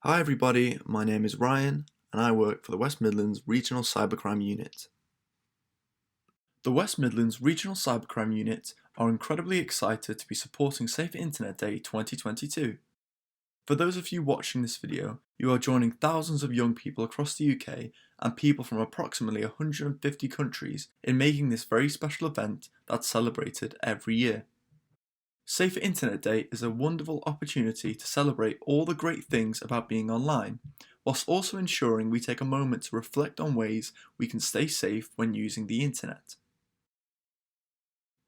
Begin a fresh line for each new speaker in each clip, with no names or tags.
Hi everybody, my name is Ryan and I work for the West Midlands Regional Cybercrime Unit. The West Midlands Regional Cybercrime Unit are incredibly excited to be supporting Safer Internet Day 2022. For those of you watching this video, you are joining thousands of young people across the UK and people from approximately 150 countries in making this very special event that's celebrated every year. Safer Internet Day is a wonderful opportunity to celebrate all the great things about being online, whilst also ensuring we take a moment to reflect on ways we can stay safe when using the internet.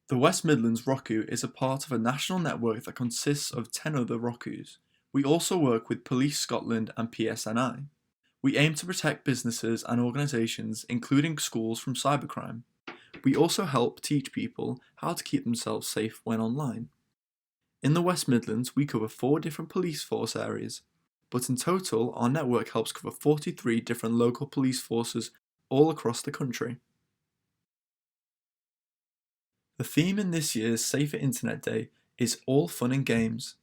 The West Midlands ROCU is a part of a national network that consists of 10 other ROCUs. We also work with Police Scotland and PSNI. We aim to protect businesses and organisations, including schools, from cybercrime. We also help teach people how to keep themselves safe when online. In the West Midlands, we cover 4 different police force areas, but in total, our network helps cover 43 different local police forces all across the country. The theme in this year's Safer Internet Day is All Fun and Games.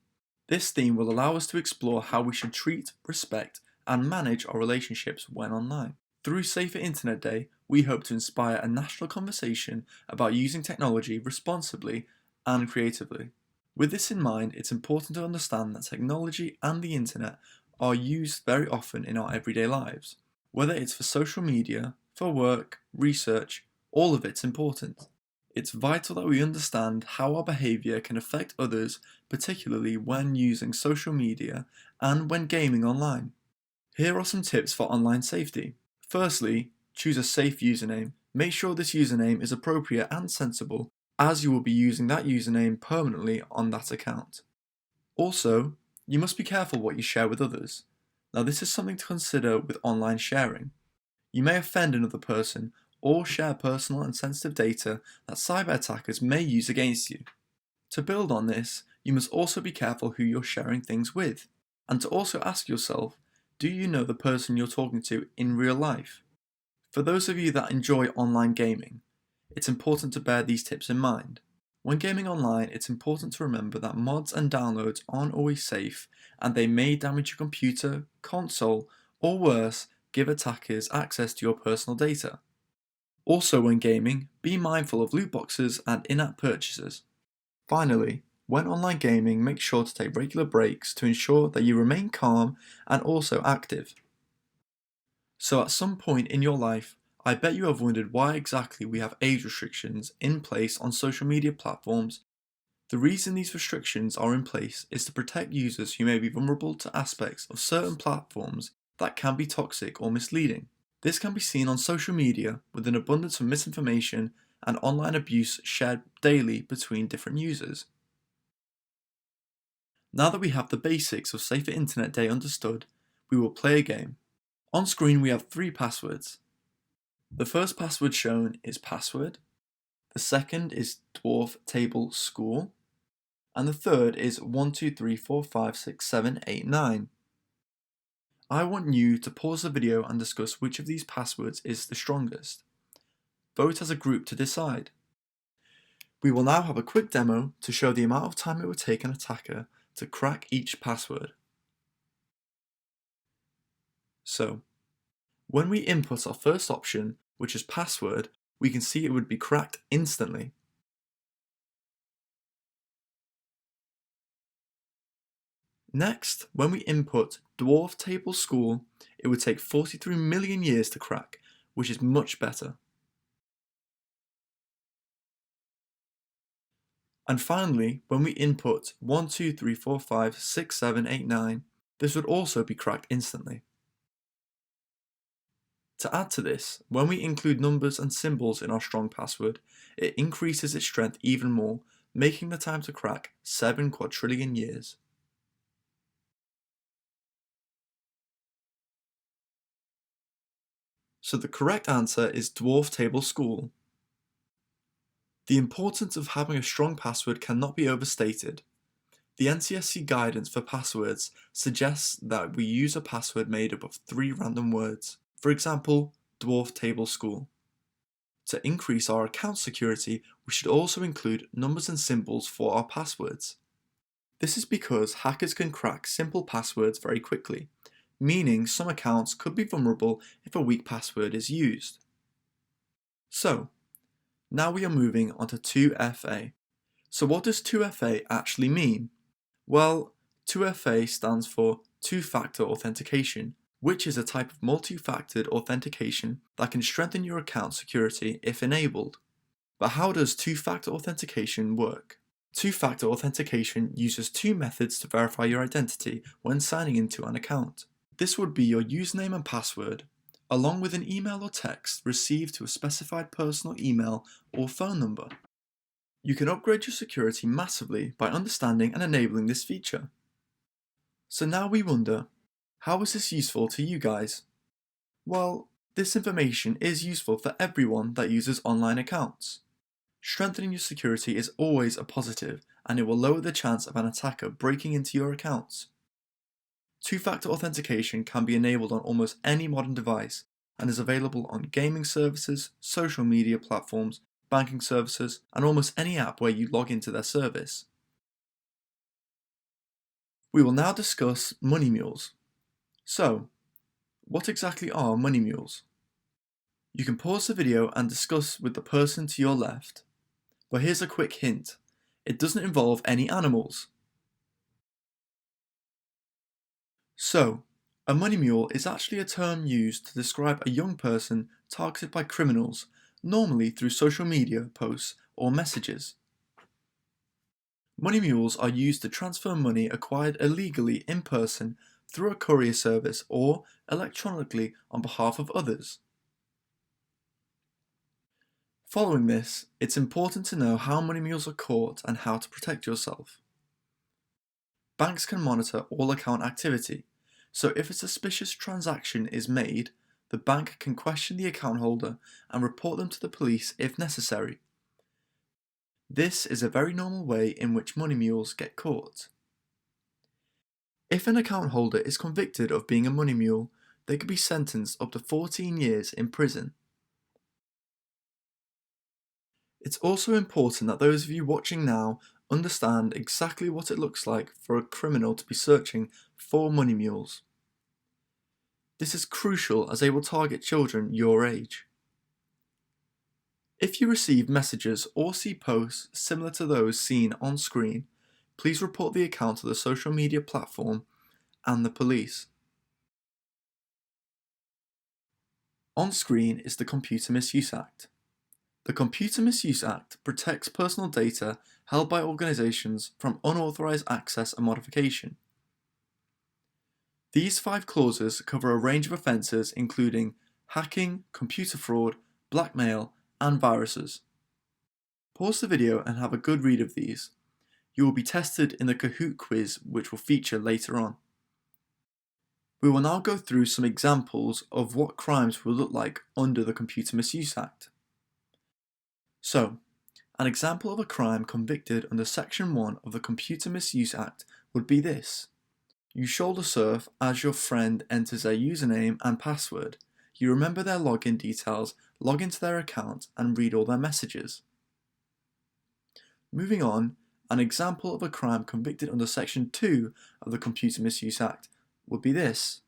This theme will allow us to explore how we should treat, respect, and manage our relationships when online. Through Safer Internet Day, we hope to inspire a national conversation about using technology responsibly and creatively. With this in mind, it's important to understand that technology and the internet are used very often in our everyday lives. Whether it's for social media, for work, research, all of it's important. It's vital that we understand how our behaviour can affect others, particularly when using social media and when gaming online. Here are some tips for online safety. Firstly, choose a safe username. Make sure this username is appropriate and sensible, as you will be using that username permanently on that account. Also, you must be careful what you share with others. Now, this is something to consider with online sharing. You may offend another person or share personal and sensitive data that cyber attackers may use against you. To build on this, you must also be careful who you're sharing things with, and to also ask yourself, do you know the person you're talking to in real life? For those of you that enjoy online gaming, it's important to bear these tips in mind. When gaming online, it's important to remember that mods and downloads aren't always safe, and they may damage your computer, console, or worse, give attackers access to your personal data. Also, when gaming, be mindful of loot boxes and in-app purchases. Finally, when online gaming, make sure to take regular breaks to ensure that you remain calm and also active. So at some point in your life, I bet you have wondered why exactly we have age restrictions in place on social media platforms. The reason these restrictions are in place is to protect users who may be vulnerable to aspects of certain platforms that can be toxic or misleading. This can be seen on social media with an abundance of misinformation and online abuse shared daily between different users. Now that we have the basics of Safer Internet Day understood, we will play a game. On screen we have 3 passwords. The first password shown is password, the second is dwarf table school, and the third is 1234567889. I want you to pause the video and discuss which of these passwords is the strongest. Vote as a group to decide. We will now have a quick demo to show the amount of time it would take an attacker to crack each password. So, when we input our first option, which is password, we can see it would be cracked instantly. Next, when we input dwarf table school, it would take 43 million years to crack, which is much better. And finally, when we input 1234567889, this would also be cracked instantly. To add to this, when we include numbers and symbols in our strong password, it increases its strength even more, making the time to crack 7 quadrillion years. So the correct answer is dwarf table school. The importance of having a strong password cannot be overstated. The NCSC guidance for passwords suggests that we use a password made up of 3 random words. For example, dwarf table school. To increase our account security, we should also include numbers and symbols for our passwords. This is because hackers can crack simple passwords very quickly. meaning some accounts could be vulnerable if a weak password is used. So, now we are moving on to 2FA. So what does 2FA actually mean? Well, 2FA stands for two-factor authentication, which is a type of multi-factored authentication that can strengthen your account security if enabled. But how does two-factor authentication work? Two-factor authentication uses two methods to verify your identity when signing into an account. This would be your username and password, along with an email or text received to a specified personal email or phone number. You can upgrade your security massively by understanding and enabling this feature. So now we wonder, how is this useful to you guys? Well, this information is useful for everyone that uses online accounts. Strengthening your security is always a positive, and it will lower the chance of an attacker breaking into your accounts. Two-factor authentication can be enabled on almost any modern device and is available on gaming services, social media platforms, banking services, and almost any app where you log into their service. We will now discuss money mules. So, what exactly are money mules? You can pause the video and discuss with the person to your left, but here's a quick hint. It doesn't involve any animals. So, a money mule is actually a term used to describe a young person targeted by criminals, normally through social media posts or messages. Money mules are used to transfer money acquired illegally in person through a courier service or electronically on behalf of others. Following this, it's important to know how money mules are caught and how to protect yourself. Banks can monitor all account activity, so if a suspicious transaction is made, the bank can question the account holder and report them to the police if necessary. This is a very normal way in which money mules get caught. If an account holder is convicted of being a money mule, they could be sentenced up to 14 years in prison. It's also important that those of you watching now understand exactly what it looks like for a criminal to be searching for money mules. This is crucial as they will target children your age. If you receive messages or see posts similar to those seen on screen, please report the account to the social media platform and the police. On screen is the Computer Misuse Act. The Computer Misuse Act protects personal data held by organizations from unauthorized access and modification. These 5 clauses cover a range of offences including hacking, computer fraud, blackmail, and viruses. Pause the video and have a good read of these. You will be tested in the Kahoot quiz which will feature later on. We will now go through some examples of what crimes will look like under the Computer Misuse Act. So, an example of a crime convicted under Section 1 of the Computer Misuse Act would be this. You shoulder surf as your friend enters their username and password. You remember their login details, log into their account, and read all their messages. Moving on, an example of a crime convicted under Section 2 of the Computer Misuse Act would be this.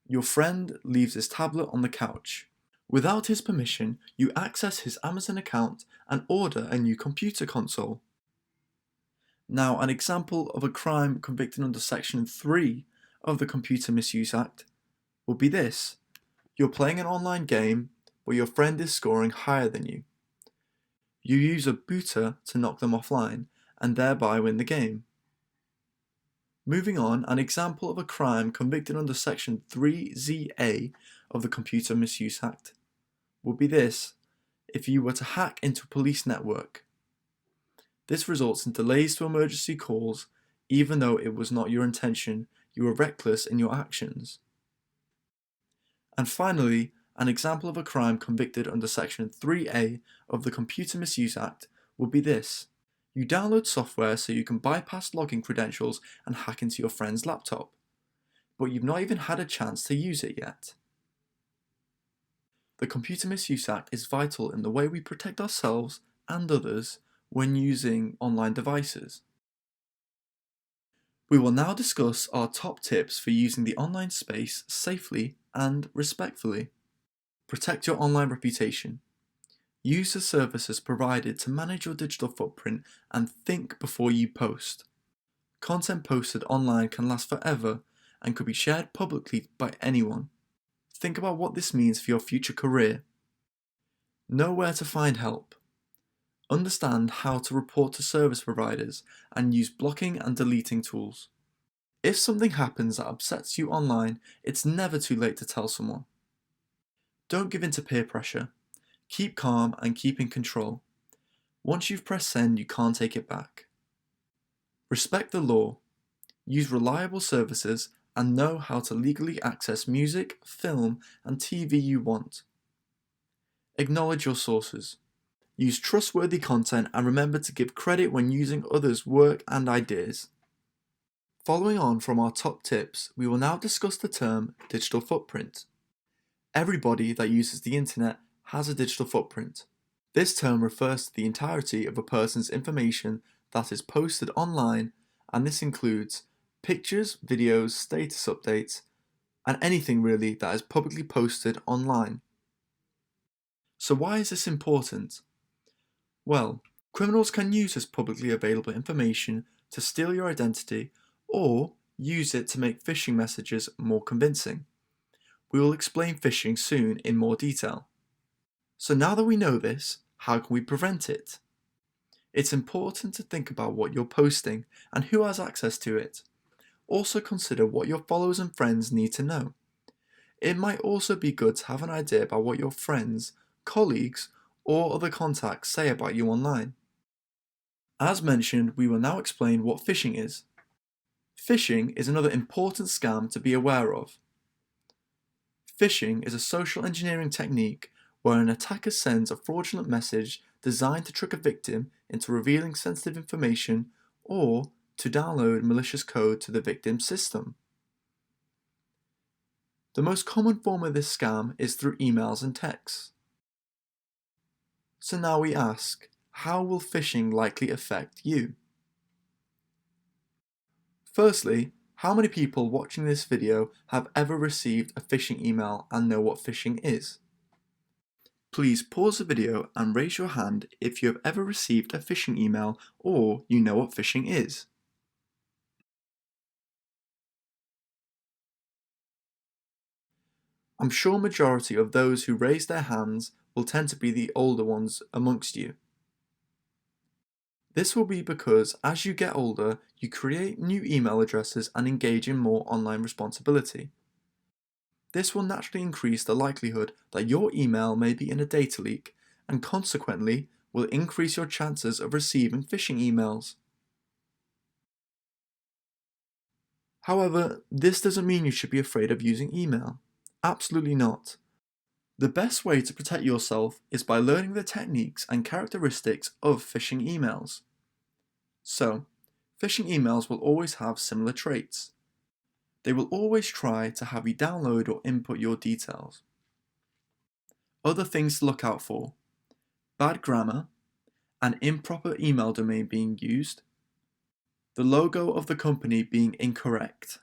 Your friend leaves his tablet on the couch. Without his permission, you access his Amazon account and order a new computer console. Now, an example of a crime convicted under Section 3 of the Computer Misuse Act would be this. You're playing an online game where your friend is scoring higher than you. You use a booter to knock them offline and thereby win the game. Moving on, an example of a crime convicted under Section 3ZA of the Computer Misuse Act would be this. If you were to hack into a police network. This results in delays to emergency calls, even though it was not your intention, you were reckless in your actions. And finally, an example of a crime convicted under Section 3A of the Computer Misuse Act would be this. You download software so you can bypass login credentials and hack into your friend's laptop, but you've not even had a chance to use it yet. The Computer Misuse Act is vital in the way we protect ourselves and others when using online devices. We will now discuss our top tips for using the online space safely and respectfully. Protect your online reputation. Use the services provided to manage your digital footprint and think before you post. Content posted online can last forever and could be shared publicly by anyone. Think about what this means for your future career. Know where to find help. Understand how to report to service providers and use blocking and deleting tools. If something happens that upsets you online, it's never too late to tell someone. Don't give in to peer pressure. Keep calm and keep in control. Once you've pressed send, you can't take it back. Respect the law. Use reliable services and know how to legally access music, film, and TV you want. Acknowledge your sources. Use trustworthy content and remember to give credit when using others' work and ideas. Following on from our top tips, we will now discuss the term digital footprint. Everybody that uses the internet has a digital footprint. This term refers to the entirety of a person's information that is posted online, and this includes pictures, videos, status updates, and anything really that is publicly posted online. So why is this important? Well, criminals can use this publicly available information to steal your identity or use it to make phishing messages more convincing. We will explain phishing soon in more detail. So now that we know this, how can we prevent it? It's important to think about what you're posting and who has access to it. Also consider what your followers and friends need to know. It might also be good to have an idea about what your friends, colleagues, or other contacts say about you online. As mentioned, we will now explain what phishing is. Phishing is another important scam to be aware of. Phishing is a social engineering technique where an attacker sends a fraudulent message designed to trick a victim into revealing sensitive information or to download malicious code to the victim's system. The most common form of this scam is through emails and texts. So now we ask, how will phishing likely affect you? Firstly, how many people watching this video have ever received a phishing email and know what phishing is? Please pause the video and raise your hand if you have ever received a phishing email or you know what phishing is. I'm sure majority of those who raise their hands will tend to be the older ones amongst you. This will be because as you get older, you create new email addresses and engage in more online responsibility. This will naturally increase the likelihood that your email may be in a data leak and consequently will increase your chances of receiving phishing emails. However, this doesn't mean you should be afraid of using email. Absolutely not. The best way to protect yourself is by learning the techniques and characteristics of phishing emails. So, phishing emails will always have similar traits. They will always try to have you download or input your details. Other things to look out for: bad grammar, an improper email domain being used, the logo of the company being incorrect,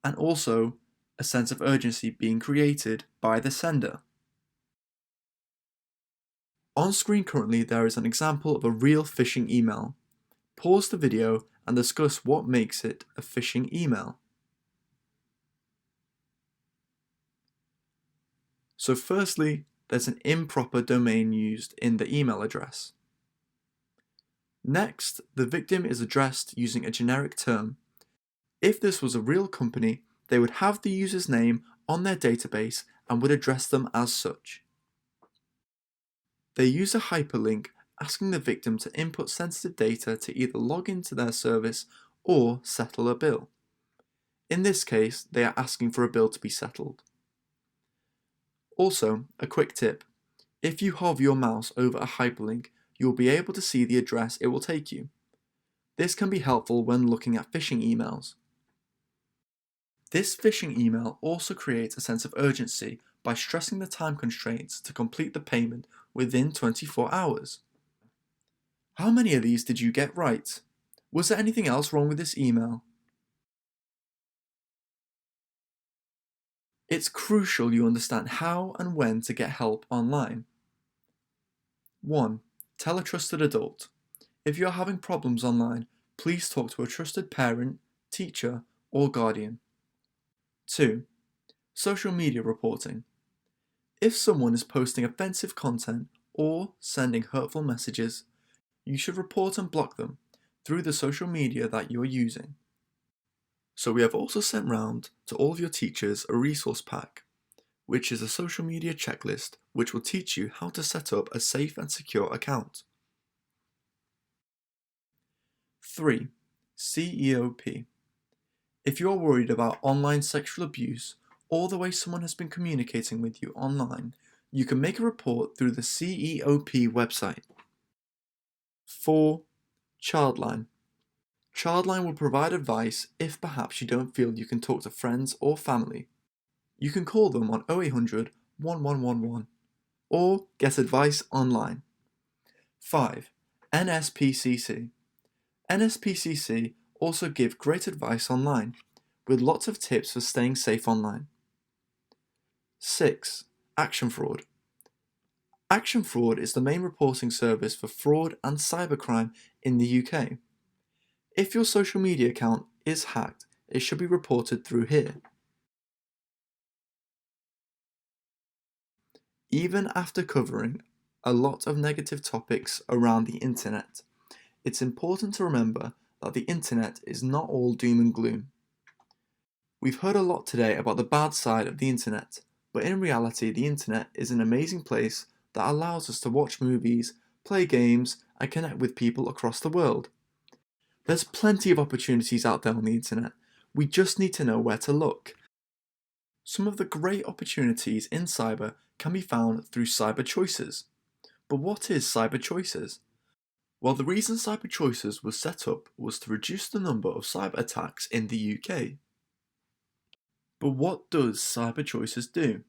and also a sense of urgency being created by the sender. On screen currently there is an example of a real phishing email. Pause the video and discuss what makes it a phishing email. So firstly, there's an improper domain used in the email address. Next, the victim is addressed using a generic term. If this was a real company, they would have the user's name on their database and would address them as such. They use a hyperlink asking the victim to input sensitive data to either log into their service or settle a bill. In this case, they are asking for a bill to be settled. Also, a quick tip: if you hover your mouse over a hyperlink, you will be able to see the address it will take you. This can be helpful when looking at phishing emails. This phishing email also creates a sense of urgency by stressing the time constraints to complete the payment within 24 hours. How many of these did you get right? Was there anything else wrong with this email? It's crucial you understand how and when to get help online. 1. Tell a trusted adult. If you are having problems online, please talk to a trusted parent, teacher, or guardian. 2. Social media reporting. If someone is posting offensive content or sending hurtful messages, you should report and block them through the social media that you are using. So we have also sent round to all of your teachers a resource pack, which is a social media checklist which will teach you how to set up a safe and secure account. 3. CEOP. If you are worried about online sexual abuse or the way someone has been communicating with you online, you can make a report through the CEOP website. 4. Childline. Childline will provide advice if perhaps you don't feel you can talk to friends or family. You can call them on 0800 1111 or get advice online. 5. NSPCC. NSPCC also give great advice online, with lots of tips for staying safe online. 6. Action Fraud. Action Fraud is the main reporting service for fraud and cybercrime in the UK. If your social media account is hacked, it should be reported through here. Even after covering a lot of negative topics around the internet, it's important to remember that the internet is not all doom and gloom. We've heard a lot today about the bad side of the internet, but in reality the internet is an amazing place that allows us to watch movies, play games, and connect with people across the world. There's plenty of opportunities out there on the internet. We just need to know where to look. Some of the great opportunities in cyber can be found through Cyber Choices. But what is Cyber Choices? Well, the reason Cyber Choices was set up was to reduce the number of cyber attacks in the UK. But what does Cyber Choices do?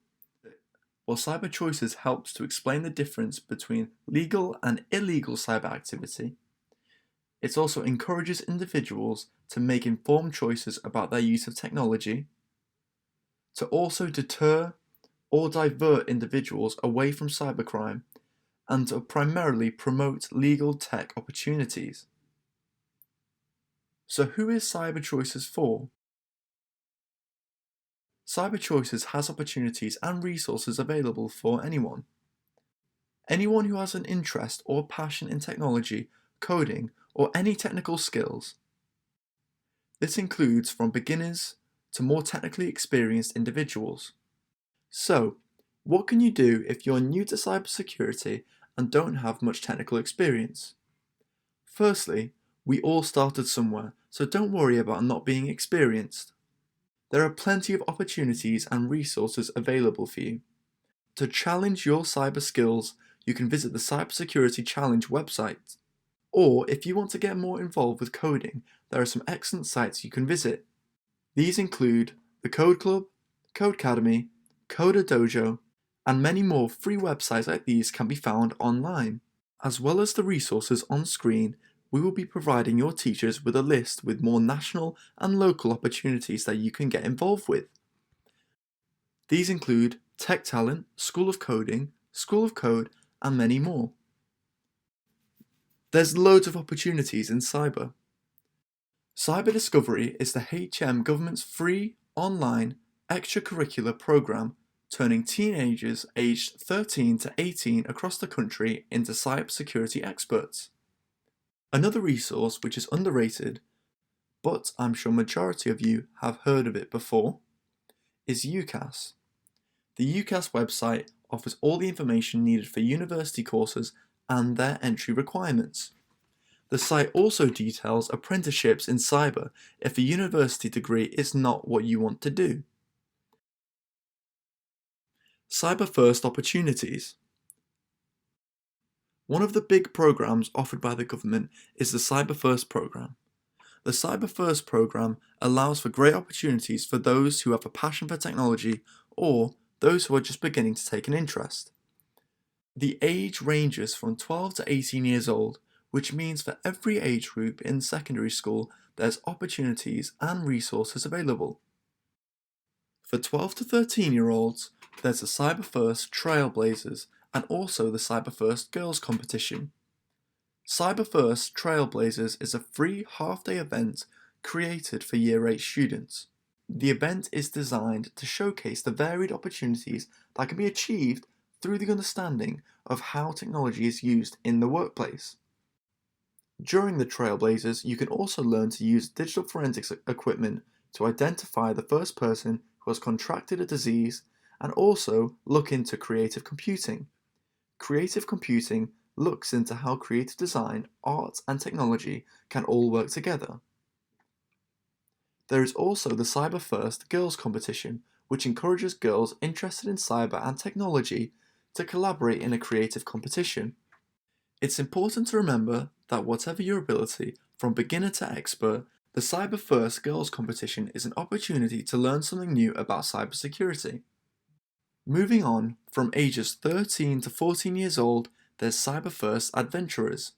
Well, Cyber Choices helps to explain the difference between legal and illegal cyber activity. It also encourages individuals to make informed choices about their use of technology, to also deter or divert individuals away from cybercrime, and to primarily promote legal tech opportunities. So who is Cyber Choices for? Cyber Choices has opportunities and resources available for anyone. Anyone who has an interest or passion in technology, coding, or any technical skills. This includes from beginners to more technically experienced individuals. So, what can you do if you're new to cybersecurity and don't have much technical experience? Firstly, we all started somewhere, so don't worry about not being experienced. There are plenty of opportunities and resources available for you. To challenge your cyber skills, you can visit the Cybersecurity Challenge website. Or if you want to get more involved with coding, there are some excellent sites you can visit. These include the Code Club, Codecademy, Coder Dojo, and many more free websites like these can be found online. As well as the resources on screen, we will be providing your teachers with a list with more national and local opportunities that you can get involved with. These include Tech Talent, School of Coding, School of Code, and many more. There's loads of opportunities in cyber. Cyber Discovery is the HM government's free, online, extracurricular program turning teenagers aged 13 to 18 across the country into cybersecurity experts. Another resource which is underrated, but I'm sure majority of you have heard of it before, is UCAS. The UCAS website offers all the information needed for university courses and their entry requirements. The site also details apprenticeships in cyber if a university degree is not what you want to do. Cyber First Opportunities. One of the big programs offered by the government is the Cyber First program. The Cyber First program allows for great opportunities for those who have a passion for technology or those who are just beginning to take an interest. The age ranges from 12 to 18 years old, which means for every age group in secondary school, there's opportunities and resources available. For 12 to 13-year-olds, there's the Cyber First Trailblazers and also the Cyber First Girls Competition. Cyber First Trailblazers is a free half-day event created for Year 8 students. The event is designed to showcase the varied opportunities that can be achieved through the understanding of how technology is used in the workplace. During the Trailblazers, you can also learn to use digital forensics equipment to identify the first person who has contracted a disease and also look into creative computing. Creative computing looks into how creative design, art, and technology can all work together. There is also the Cyber First Girls Competition, which encourages girls interested in cyber and technology to collaborate in a creative competition. It's important to remember that whatever your ability, from beginner to expert, the Cyber First Girls Competition is an opportunity to learn something new about cybersecurity. Moving on, from ages 13 to 14 years old, there's Cyber First Adventurers.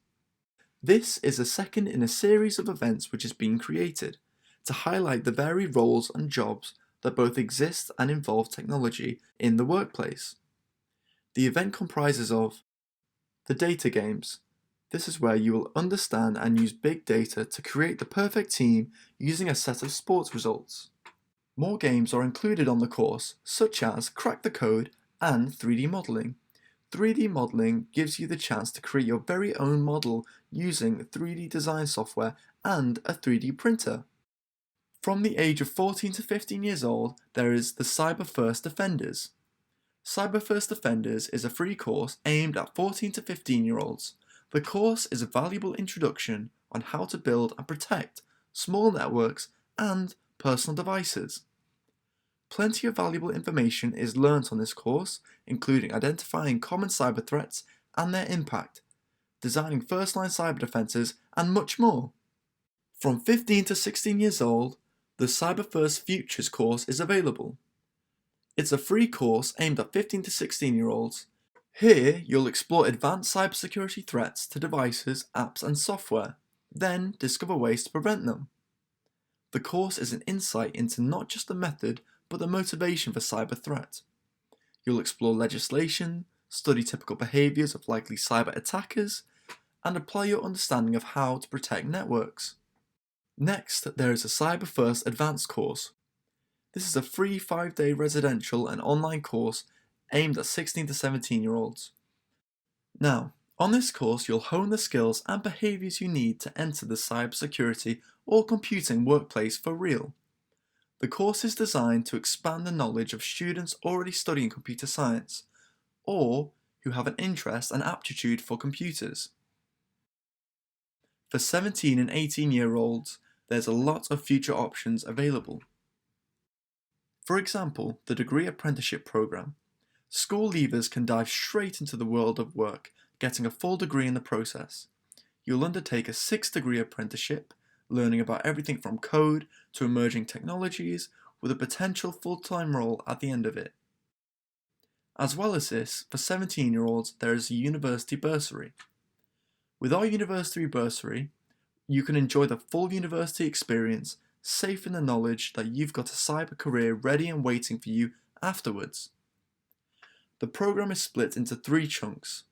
This is the second in a series of events which is being created to highlight the varied roles and jobs that both exist and involve technology in the workplace. The event comprises of the data games. This is where you will understand and use big data to create the perfect team using a set of sports results. More games are included on the course, such as Crack the Code and 3D modeling. 3D modeling gives you the chance to create your very own model using 3D design software and a 3D printer. From the age of 14 to 15 years old, there is the Cyber First Defenders. Cyber First Defenders is a free course aimed at 14 to 15-year-olds. The course is a valuable introduction on how to build and protect small networks and personal devices. Plenty of valuable information is learnt on this course, including identifying common cyber threats and their impact, designing first-line cyber defenses, and much more. From 15 to 16 years old, the Cyber First Futures course is available. It's a free course aimed at 15 to 16-year-olds. Here, you'll explore advanced cybersecurity threats to devices, apps, and software, then discover ways to prevent them. The course is an insight into not just the method, but the motivation for cyber threat. You'll explore legislation, study typical behaviors of likely cyber attackers, and apply your understanding of how to protect networks. Next, there is a Cyber First Advanced course. This is a free 5-day residential and online course aimed at 16 to 17-year-olds. Now, on this course, you'll hone the skills and behaviors you need to enter the cybersecurity or computing workplace for real. The course is designed to expand the knowledge of students already studying computer science, or who have an interest and aptitude for computers. For 17 and 18-year-olds, there's a lot of future options available. For example, the Degree Apprenticeship Program. School leavers can dive straight into the world of work, getting a full degree in the process. You'll undertake a 6-degree apprenticeship, learning about everything from code to emerging technologies, with a potential full-time role at the end of it. As well as this, for 17-year-olds, there is a university bursary. With our university bursary, you can enjoy the full university experience, safe in the knowledge that you've got a cyber career ready and waiting for you afterwards. The program is split into 3 chunks.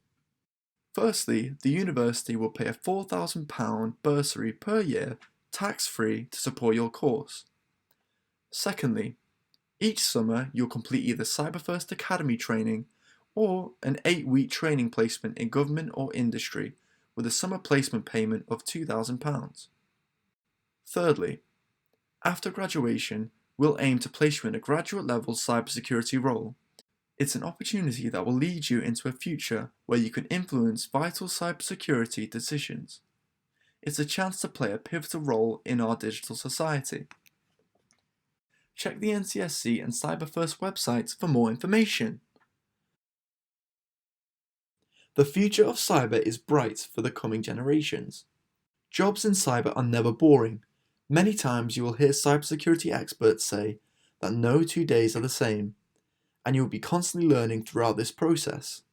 Firstly, the university will pay a £4,000 bursary per year, tax-free, to support your course. Secondly, each summer you'll complete either Cyber First Academy training or an 8-week training placement in government or industry with a summer placement payment of £2,000. Thirdly, after graduation, we'll aim to place you in a graduate level cybersecurity role. It's an opportunity that will lead you into a future where you can influence vital cybersecurity decisions. It's a chance to play a pivotal role in our digital society. Check the NCSC and CyberFirst websites for more information. The future of cyber is bright for the coming generations. Jobs in cyber are never boring. Many times you will hear cybersecurity experts say that no 2 days are the same, and you will be constantly learning throughout this process.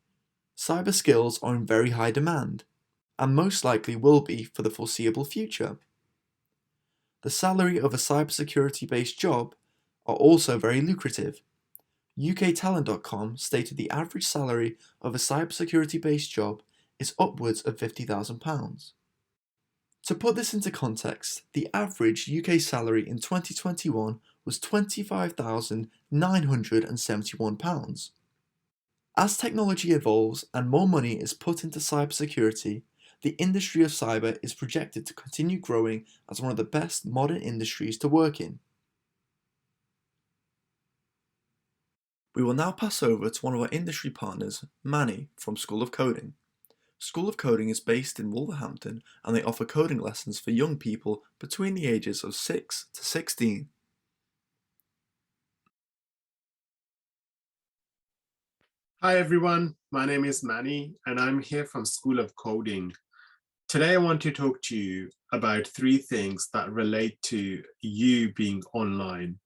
Cyber skills are in very high demand. and most likely will be for the foreseeable future. The salary of a cybersecurity-based job are also very lucrative. UKTalent.com stated the average salary of a cybersecurity-based job is upwards of £50,000. To put this into context, the average UK salary in 2021 was £25,971. As technology evolves and more money is put into cybersecurity, the industry of cyber is projected to continue growing as one of the best modern industries to work in. We will now pass over to one of our industry partners, Manny from School of Coding. School of Coding is based in Wolverhampton and they offer coding lessons for young people between the ages of 6 to 16.
Hi everyone, my name is Manny and I'm here from School of Coding. Today I want to talk to you about 3 things that relate to you being online.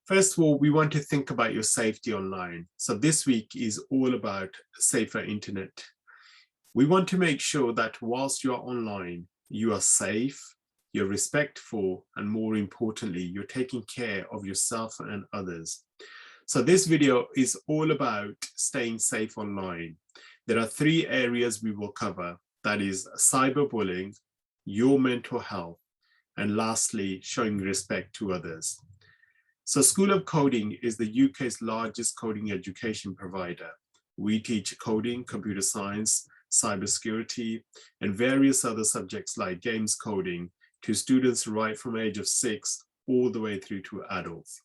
First of all, we want to think about your safety online. So this week is all about safer internet. We want to make sure that whilst you are online, you are safe, you're respectful, and more importantly, you're taking care of yourself and others. So this video is all about staying safe online. There are 3 areas we will cover. That is cyberbullying, your mental health, and lastly, showing respect to others. So School of Coding is the UK's largest coding education provider. We teach coding, computer science, cybersecurity, and various other subjects like games coding to students right from age of 6 all the way through to adults.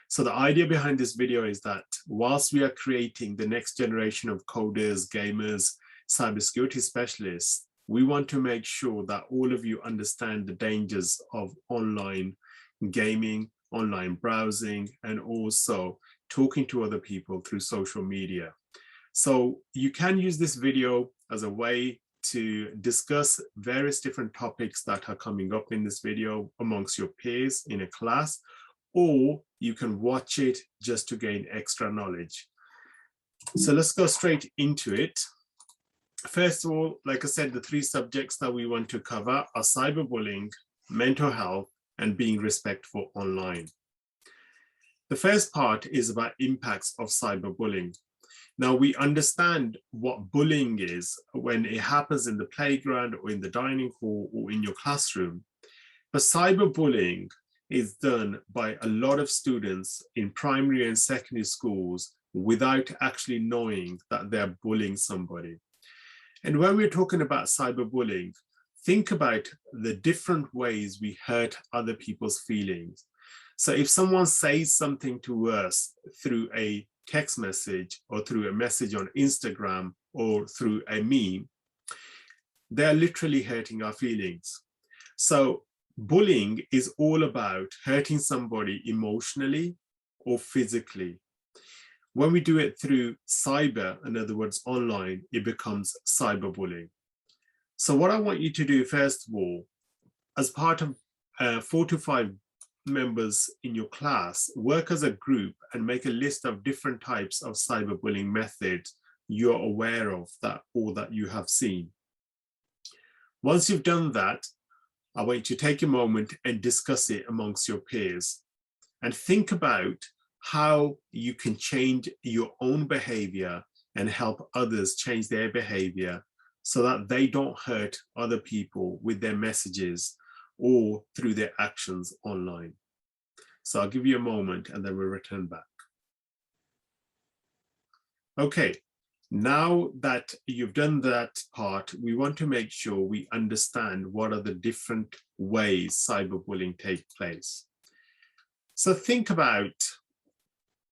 So the idea behind this video is that whilst we are creating the next generation of coders, gamers, cybersecurity specialists, we want to make sure that all of you understand the dangers of online gaming, online browsing, and also talking to other people through social media. So you can use this video as a way to discuss various different topics that are coming up in this video amongst your peers in a class, or you can watch it just to gain extra knowledge. So let's go straight into it. First of all, like I said, the 3 subjects that we want to cover are cyberbullying, mental health, and being respectful online. The first part is about impacts of cyberbullying. Now we understand what bullying is when it happens in the playground or in the dining hall or in your classroom. But cyberbullying is done by a lot of students in primary and secondary schools without actually knowing that they're bullying somebody. And when we're talking about cyberbullying, think about the different ways we hurt other people's feelings. So if someone says something to us through a text message or through a message on Instagram or through a meme, they're literally hurting our feelings. So bullying is all about hurting somebody emotionally or physically. When we do it through cyber, in other words, online, it becomes cyberbullying. So what I want you to do, first of all, as part of 4 to 5 members in your class, work as a group and make a list of different types of cyberbullying methods you're aware of that or that you have seen. Once you've done that, I want you to take a moment and discuss it amongst your peers and think about how you can change your own behavior and help others change their behavior so that they don't hurt other people with their messages or through their actions online. So I'll give you a moment and then we'll return back. Okay, now that you've done that part, we want to make sure we understand what are the different ways cyberbullying takes place. So think about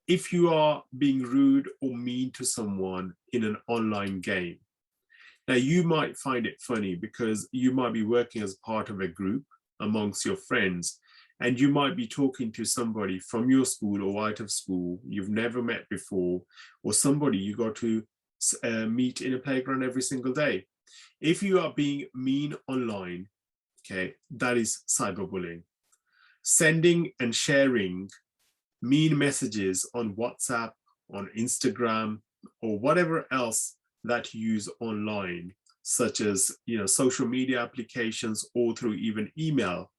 if you are being rude or mean to someone in an online game. Now you might find it funny because you might be working as part of a group amongst your friends, and you might be talking to somebody from your school or out of school you've never met before, or somebody you go to meet in a playground every single day. If you are being mean online, okay, that is cyberbullying. Sending and sharing mean messages on WhatsApp, on Instagram, or whatever else that you use online, such as social media applications or through even email.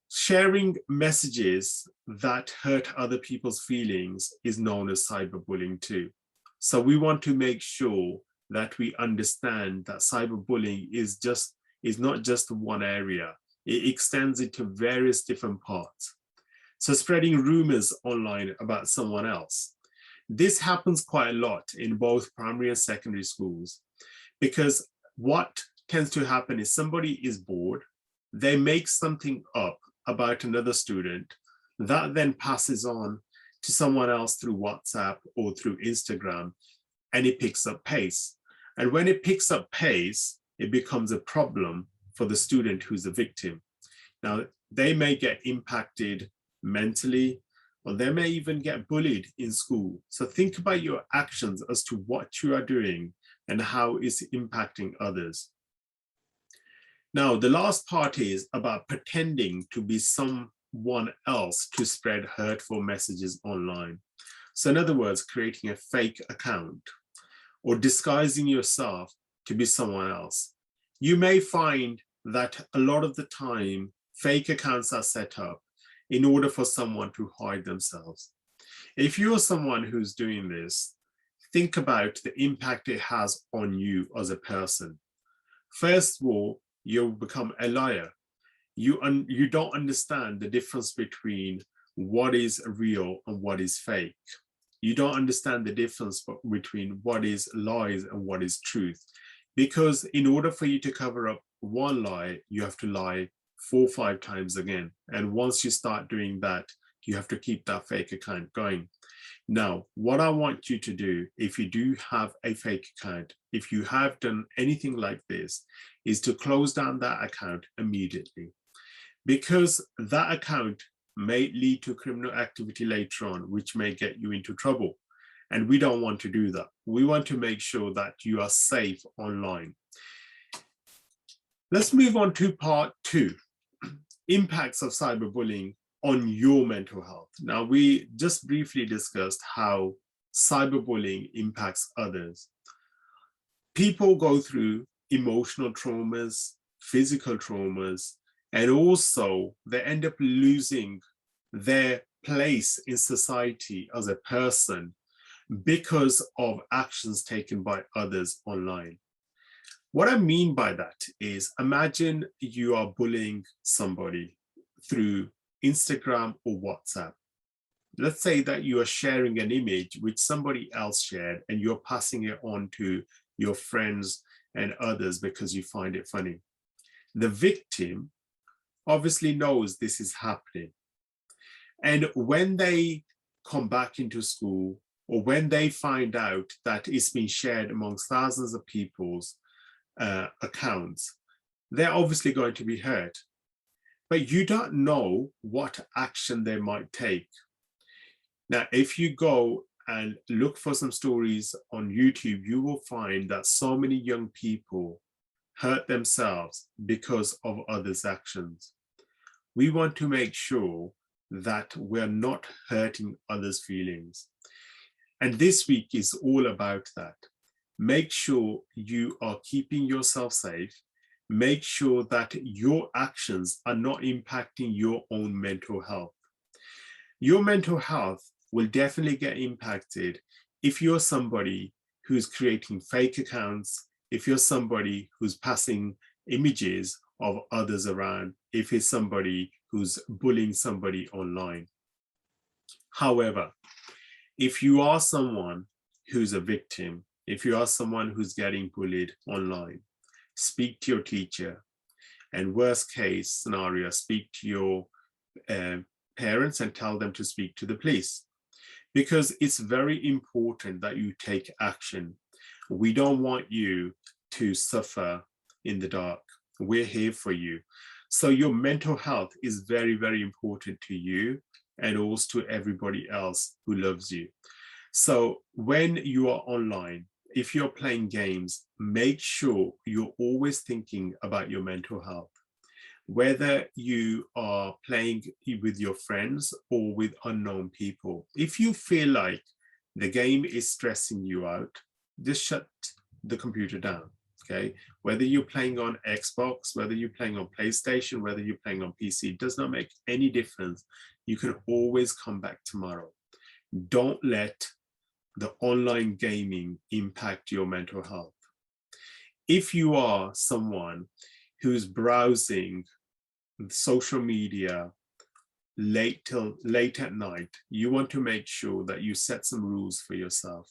Sharing messages that hurt other people's feelings is known as cyberbullying too. So we want to make sure that we understand that cyberbullying is not just one area. It extends into various different parts. So spreading rumors online about someone else. This happens quite a lot in both primary and secondary schools, because what tends to happen is somebody is bored, they make something up about another student, that then passes on to someone else through WhatsApp or through Instagram, and it picks up pace. And when it picks up pace, it becomes a problem for the student who's the victim. Now, they may get impacted mentally, or they may even get bullied in school. So think about your actions as to what you are doing and how it's impacting others. Now, the last part is about pretending to be someone else to spread hurtful messages online. So in other words, creating a fake account or disguising yourself to be someone else. You may find that a lot of the time, fake accounts are set up in order for someone to hide themselves. If you're someone who's doing this, think about the impact it has on you as a person. First of all, you'll become a liar. You don't understand the difference between what is real and what is fake. You don't understand the difference between what is lies and what is truth. Because in order for you to cover up one lie, you have to lie 4 or 5 times again. And once you start doing that, you have to keep that fake account going. Now, what I want you to do, if you do have a fake account, if you have done anything like this, is to close down that account immediately, because that account may lead to criminal activity later on, which may get you into trouble. And we don't want to do that. We want to make sure that you are safe online. Let's move on to part 2, impacts of cyberbullying on your mental health. Now, we just briefly discussed how cyberbullying impacts others. People go through emotional traumas, physical traumas, and also they end up losing their place in society as a person because of actions taken by others online. What I mean by that is, imagine you are bullying somebody through Instagram or WhatsApp. Let's say that you are sharing an image which somebody else shared and you're passing it on to your friends and others because you find it funny. The victim obviously knows this is happening. And when they come back into school, or when they find out that it's been shared amongst thousands of people's accounts, they're obviously going to be hurt. But you don't know what action they might take. Now, if you go and look for some stories on YouTube, you will find that so many young people hurt themselves because of others' actions. We want to make sure that we're not hurting others' feelings. And this week is all about that. Make sure you are keeping yourself safe. Make sure that your actions are not impacting your own mental health. Your mental health will definitely get impacted if you're somebody who's creating fake accounts, if you're somebody who's passing images of others around, if it's somebody who's bullying somebody online. However, if you are someone who's a victim, if you are someone who's getting bullied online, speak to your teacher, and worst case scenario, speak to your parents and tell them to speak to the police, because it's very important that you take action. We don't want you to suffer in the dark. We're here for you. So your mental health is very, very important to you and also to everybody else who loves you. So when you are online, if you're playing games, make sure you're always thinking about your mental health. Whether you are playing with your friends or with unknown people, if you feel like the game is stressing you out, just shut the computer down, okay? Whether you're playing on Xbox, whether you're playing on PlayStation, whether you're playing on PC, it does not make any difference. You can always come back tomorrow. Don't let the online gaming impact your mental health. If you are someone who's browsing social media late at night, you want to make sure that you set some rules for yourself.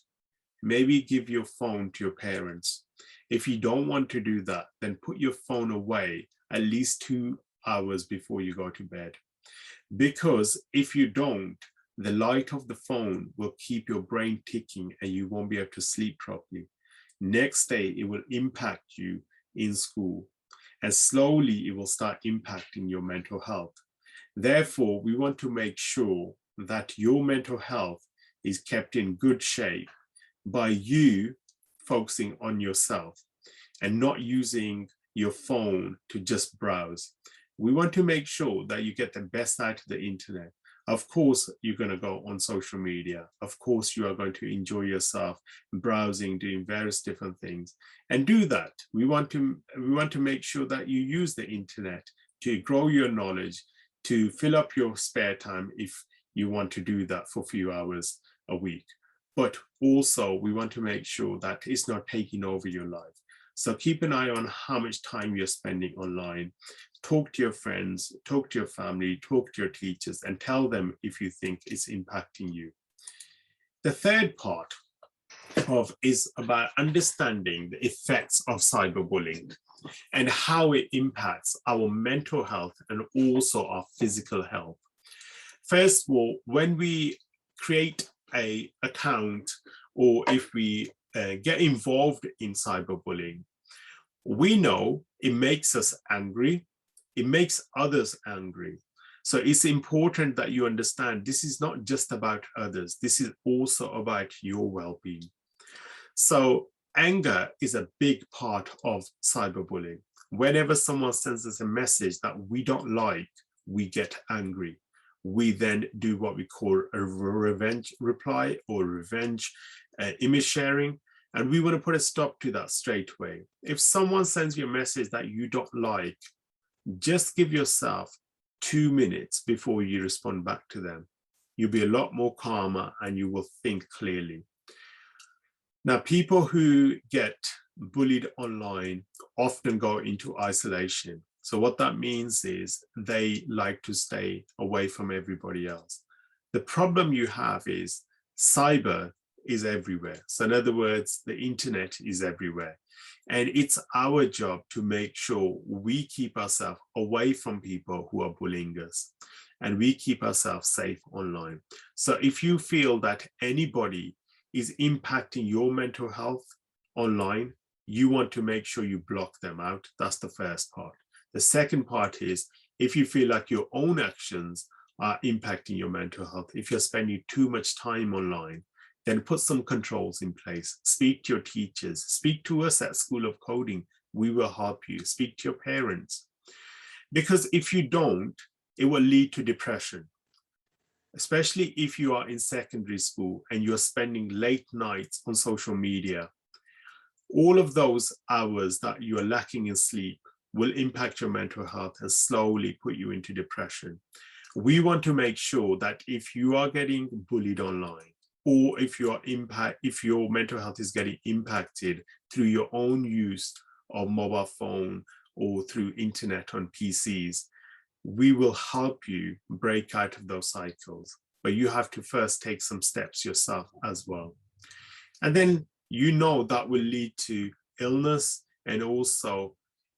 Maybe give your phone to your parents. If you don't want to do that, then put your phone away at least 2 hours before you go to bed. Because if you don't, the light of the phone will keep your brain ticking and you won't be able to sleep properly. Next day, it will impact you in school, and slowly it will start impacting your mental health. Therefore, we want to make sure that your mental health is kept in good shape by you focusing on yourself and not using your phone to just browse. We want to make sure that you get the best out of the internet. Of course, you're going to go on social media. Of course, you are going to enjoy yourself browsing, doing various different things, and do that. We want to make sure that you use the internet to grow your knowledge, to fill up your spare time if you want to do that for a few hours a week. But also, we want to make sure that it's not taking over your life. So keep an eye on how much time you're spending online. Talk to your friends, talk to your family, talk to your teachers, and tell them if you think it's impacting you. The third part is about understanding the effects of cyberbullying and how it impacts our mental health and also our physical health. First of all, when we create an account, or if we get involved in cyberbullying, we know it makes us angry, it makes others angry. So it's important that you understand this is not just about others, this is also about your well-being. So anger is a big part of cyberbullying. Whenever someone sends us a message that we don't like, we get angry. We then do what we call a revenge reply or revenge image sharing. And we want to put a stop to that straight away. If someone sends you a message that you don't like, just give yourself 2 minutes before you respond back to them. You'll be a lot more calmer and you will think clearly. Now, people who get bullied online often go into isolation. So what that means is they like to stay away from everybody else. The problem you have is cyber is everywhere. So in other words, the internet is everywhere. And it's our job to make sure we keep ourselves away from people who are bullying us, and we keep ourselves safe online. So if you feel that anybody is impacting your mental health online, you want to make sure you block them out. That's the first part. The second part is if you feel like your own actions are impacting your mental health, if you're spending too much time online, then put some controls in place. Speak to your teachers, speak to us at School of Coding. We will help you. Speak to your parents. Because if you don't, it will lead to depression, especially if you are in secondary school and you're spending late nights on social media. All of those hours that you are lacking in sleep will impact your mental health and slowly put you into depression. We want to make sure that if you are getting bullied online, or if your mental health is getting impacted through your own use of mobile phone or through internet on PCs, we will help you break out of those cycles. But you have to first take some steps yourself as well. And then that will lead to illness and also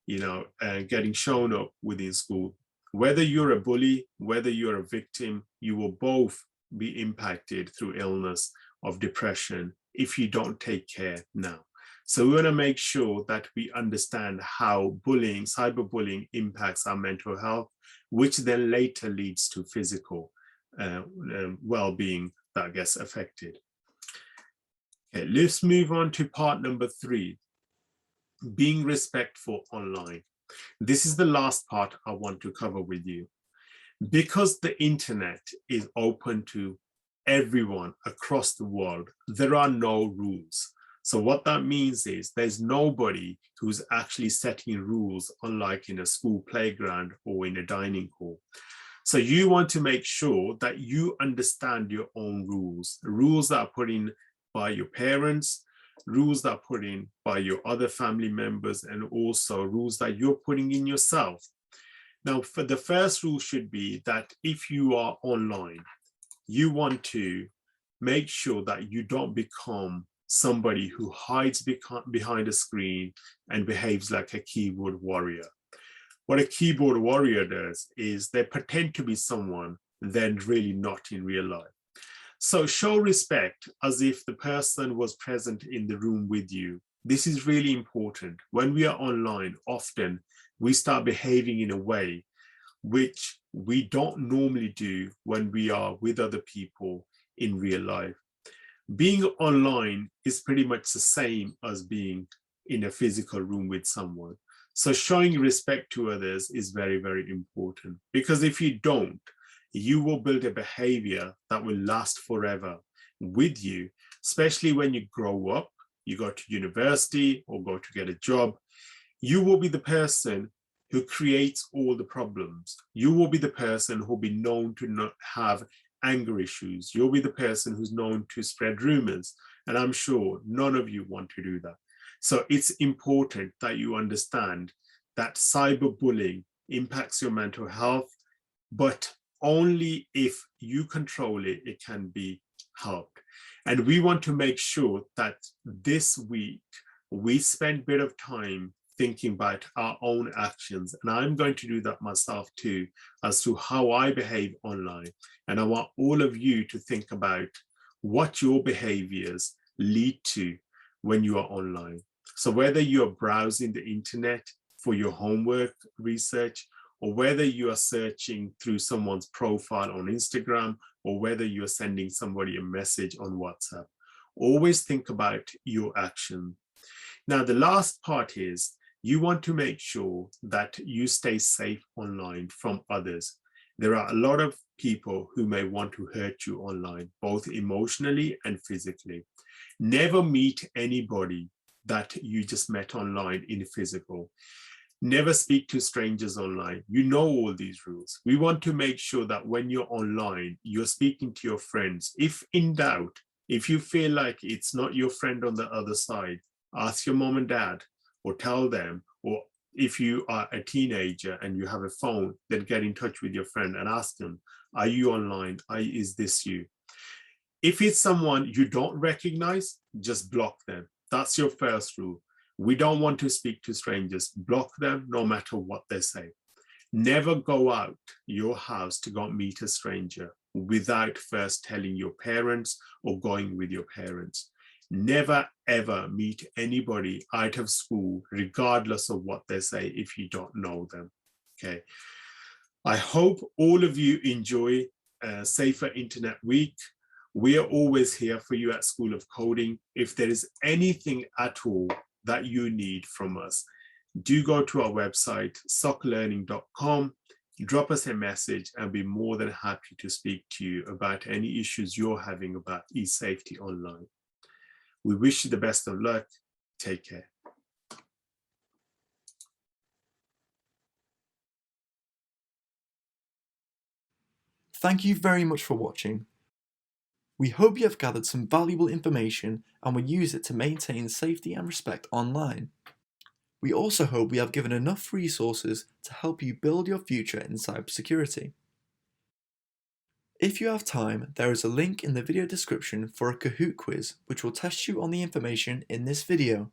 getting shown up within school. Whether you're a bully, whether you're a victim, you will both be impacted through illness of depression if you don't take care now. So we want to make sure that we understand how cyberbullying impacts our mental health, which then later leads to physical well-being that gets affected. Okay, let's move on to part number 3, being respectful online. This is the last part I want to cover with you. Because the internet is open to everyone across the world, there are no rules. So what that means is there's nobody who's actually setting rules, unlike in a school playground or in a dining hall. So you want to make sure that you understand your own rules, rules that are put in by your parents, rules that are put in by your other family members, and also rules that you're putting in yourself. Now, for the first rule should be that if you are online, you want to make sure that you don't become somebody who hides behind a screen and behaves like a keyboard warrior. What a keyboard warrior does is they pretend to be someone then really not in real life. So show respect as if the person was present in the room with you. This is really important. When we are online, often we start behaving in a way which we don't normally do when we are with other people in real life. Being online is pretty much the same as being in a physical room with someone. So showing respect to others is very, very important, because if you don't, you will build a behavior that will last forever with you, especially when you grow up, you go to university or go to get a job. You will be the person who creates all the problems. You will be the person who will be known to not have anger issues. You'll be the person who's known to spread rumors. And I'm sure none of you want to do that. So it's important that you understand that cyberbullying impacts your mental health, but only if you control it, it can be helped. And we want to make sure that this week we spend a bit of time thinking about our own actions. And I'm going to do that myself too, as to how I behave online. And I want all of you to think about what your behaviors lead to when you are online. So whether you're browsing the internet for your homework research, or whether you are searching through someone's profile on Instagram, or whether you're sending somebody a message on WhatsApp, always think about your action. Now, the last part is you want to make sure that you stay safe online from others. There are a lot of people who may want to hurt you online, both emotionally and physically. Never meet anybody that you just met online in physical. Never speak to strangers online. You know all these rules. We want to make sure that when you're online, you're speaking to your friends. If in doubt, if you feel like it's not your friend on the other side, ask your mom and dad, or tell them, or if you are a teenager and you have a phone, then get in touch with your friend and ask them, are you online? Is this you? If it's someone you don't recognize, just block them. That's your first rule. We don't want to speak to strangers. Block them no matter what they say. Never go out your house to go meet a stranger without first telling your parents or going with your parents. Never ever meet anybody out of school, regardless of what they say, if you don't know them. Okay. I hope all of you enjoy a Safer Internet Week. We are always here for you at School of Coding. If there is anything at all that you need from us, do go to our website, socklearning.com, drop us a message, and be more than happy to speak to you about any issues you're having about e-safety online. We wish you the best of luck. Take care.
Thank you very much for watching. We hope you have gathered some valuable information and will use it to maintain safety and respect online. We also hope we have given enough resources to help you build your future in cybersecurity. If you have time, there is a link in the video description for a Kahoot quiz which will test you on the information in this video.